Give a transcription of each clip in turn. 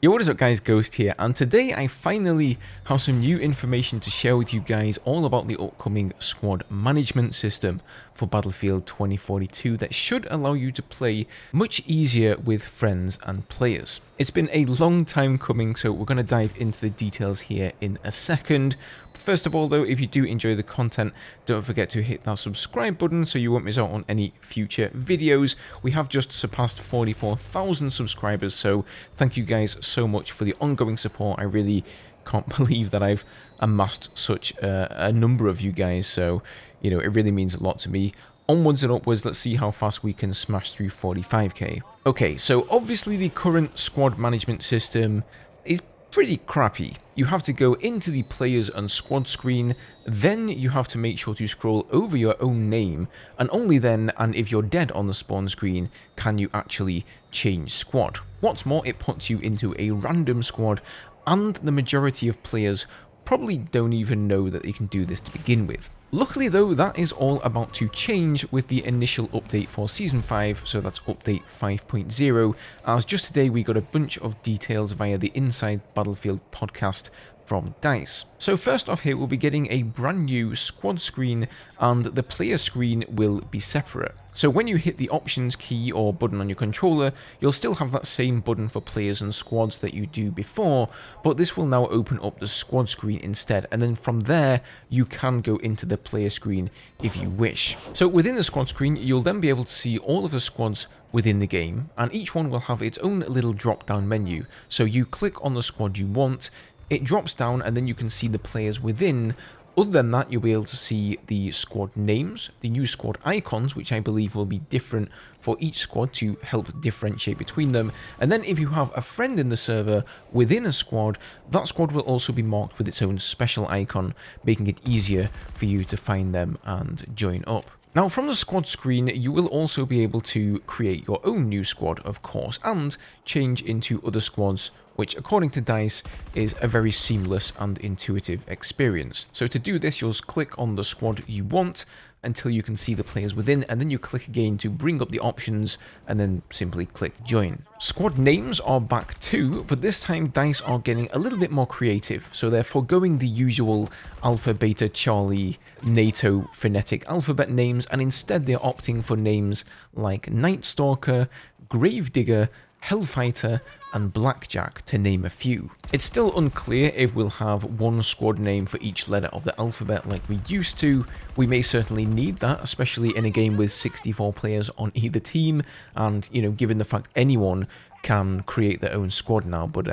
Yo, what is up guys, Ghost here, and today I finally have some new information to share with you guys all about the upcoming squad management system for Battlefield 2042 that should allow you to play much easier with friends and players. It's been a long time coming, so we're going to dive into the details here in a second. First of all though, if you do enjoy the content, don't forget to hit that subscribe button so you won't miss out on any future videos. We have just surpassed 44,000 subscribers, so thank you guys so much for the ongoing support. I really can't believe that I've amassed such a number of you guys, so you know, it really means a lot to me. Onwards and upwards, let's see how fast we can smash through 45k. Okay, so obviously the current squad management system is pretty crappy. You have to go into the players and squad screen, then you have to make sure to scroll over your own name, and only then, and if you're dead on the spawn screen, can you actually change squad. What's more, it puts you into a random squad, and the majority of players probably don't even know that they can do this to begin with. Luckily though, that is all about to change with the initial update for Season 5, so that's update 5.0, as just today we got a bunch of details via the Inside Battlefield podcast from DICE. So first off here, we'll be getting a brand new squad screen, and the player screen will be separate. So when you hit the options key or button on your controller, you'll still have that same button for players and squads that you do before, but this will now open up the squad screen instead, and then from there you can go into the player screen if you wish. So within the squad screen, you'll then be able to see all of the squads within the game, and each one will have its own little drop down menu. So you click on the squad you want, it drops down, and then you can see the players within. Other than that, you'll be able to see the squad names, the new squad icons, which I believe will be different for each squad to help differentiate between them. And then if you have a friend in the server within a squad, that squad will also be marked with its own special icon, making it easier for you to find them and join up. Now from the squad screen, you will also be able to create your own new squad, of course, and change into other squads, which according to DICE is a very seamless and intuitive experience. So to do this, you'll just click on the squad you want until you can see the players within, and then you click again to bring up the options, and then simply click join. Squad names are back too, but this time DICE are getting a little bit more creative, so they're foregoing the usual Alpha, Beta, Charlie, NATO phonetic alphabet names, and instead they're opting for names like Night Stalker, Gravedigger, Hellfighter, and Blackjack, to name a few. It's still unclear if we'll have one squad name for each letter of the alphabet like we used to. We may certainly need that, especially in a game with 64 players on either team, and, you know, given the fact anyone can create their own squad now, but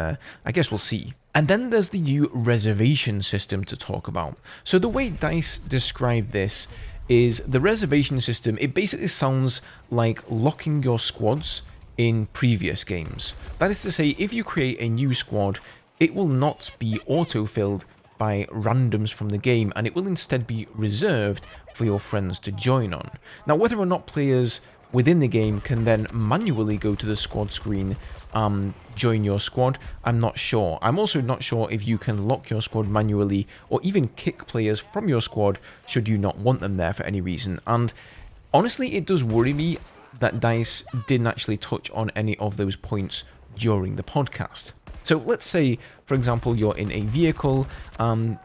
I guess we'll see. And then there's the new reservation system to talk about. So the way DICE described this is the reservation system, it basically sounds like locking your squads in previous games. That is to say, if you create a new squad, it will not be auto-filled by randoms from the game, and it will instead be reserved for your friends to join on. Now, whether or not players within the game can then manually go to the squad screen and join your squad, I'm not sure. I'm also not sure if you can lock your squad manually or even kick players from your squad should you not want them there for any reason. And honestly, it does worry me that DICE didn't actually touch on any of those points during the podcast. So let's say, for example, you're in a vehicle,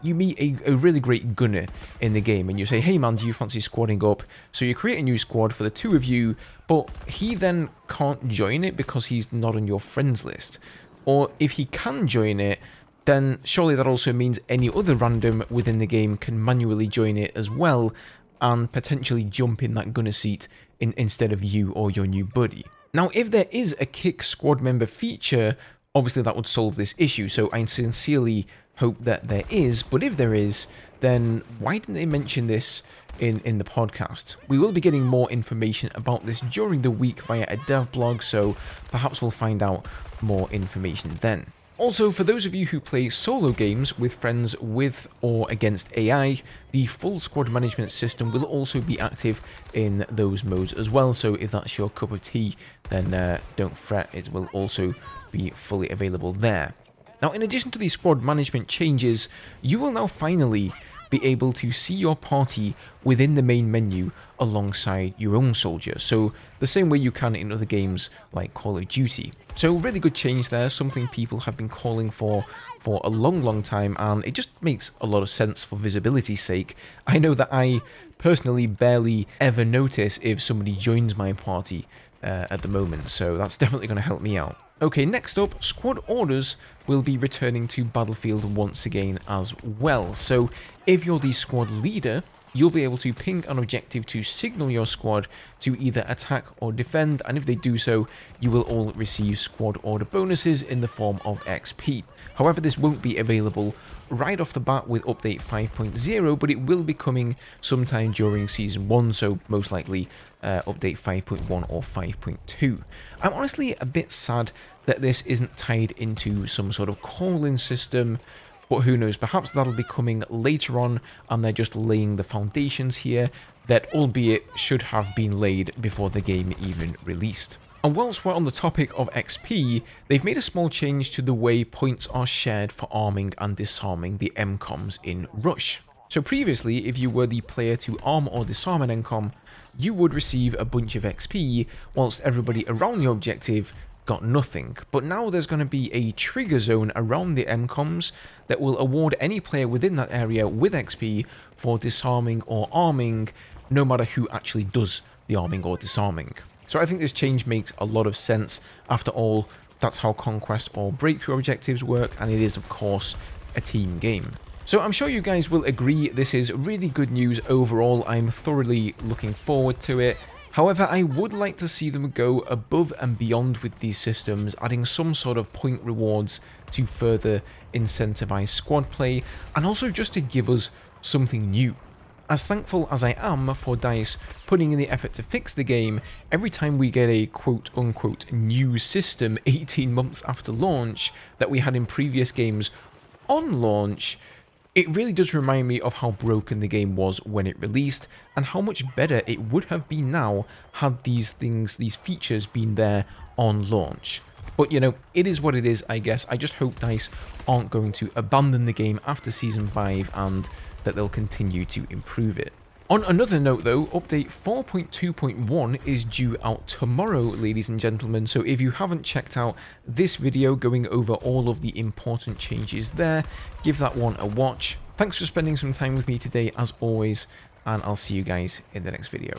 you meet a really great gunner in the game, and you say, hey man, do you fancy squadding up? So you create a new squad for the two of you, but he then can't join it because he's not on your friends list. Or if he can join it, then surely that also means any other random within the game can manually join it as well, and potentially jump in that gunner seat instead of you or your new buddy. Now, if there is a kick squad member feature, obviously that would solve this issue, so I sincerely hope that there is, but if there is, then why didn't they mention this in the podcast? We will be getting more information about this during the week via a dev blog, so perhaps we'll find out more information then. Also, for those of you who play solo games with friends with or against AI, the full squad management system will also be active in those modes as well, so if that's your cup of tea, then don't fret, it will also be fully available there. Now, in addition to these squad management changes, you will now finally be able to see your party within the main menu alongside your own soldier. So the same way you can in other games like Call of Duty. So really good change there, something people have been calling for a long time, and it just makes a lot of sense for visibility's sake. I know that I personally barely ever notice if somebody joins my party at the moment, so that's definitely going to help me out. Okay, next up, squad orders will be returning to Battlefield once again as well. So if you're the squad leader, you'll be able to ping an objective to signal your squad to either attack or defend, and if they do so, you will all receive squad order bonuses in the form of XP. However, this won't be available right off the bat with update 5.0, but it will be coming sometime during season 1, so most likely update 5.1 or 5.2. I'm honestly a bit sad that this isn't tied into some sort of call-in system, but who knows, perhaps that'll be coming later on, and they're just laying the foundations here that, albeit, should have been laid before the game even released. And whilst we're on the topic of XP, they've made a small change to the way points are shared for arming and disarming the MCOMs in Rush. So previously, if you were the player to arm or disarm an MCOM, you would receive a bunch of XP, whilst everybody around your objective got nothing. But now there's going to be a trigger zone around the MCOMs that will award any player within that area with XP for disarming or arming, no matter who actually does the arming or disarming. So I think this change makes a lot of sense. After all, that's how conquest or breakthrough objectives work, and it is of course a team game. So I'm sure you guys will agree this is really good news overall. I'm thoroughly looking forward to it. However, I would like to see them go above and beyond with these systems, adding some sort of point rewards to further incentivize squad play, and also just to give us something new. As thankful as I am for DICE putting in the effort to fix the game, every time we get a quote-unquote new system 18 months after launch that we had in previous games on launch, it really does remind me of how broken the game was when it released, and how much better it would have been now had these features been there on launch. But you know, it is what it is, I guess. I just hope DICE aren't going to abandon the game after Season 5 and that they'll continue to improve it. On another note though, update 4.2.1 is due out tomorrow, ladies and gentlemen, so if you haven't checked out this video going over all of the important changes there, give that one a watch. Thanks for spending some time with me today as always, and I'll see you guys in the next video.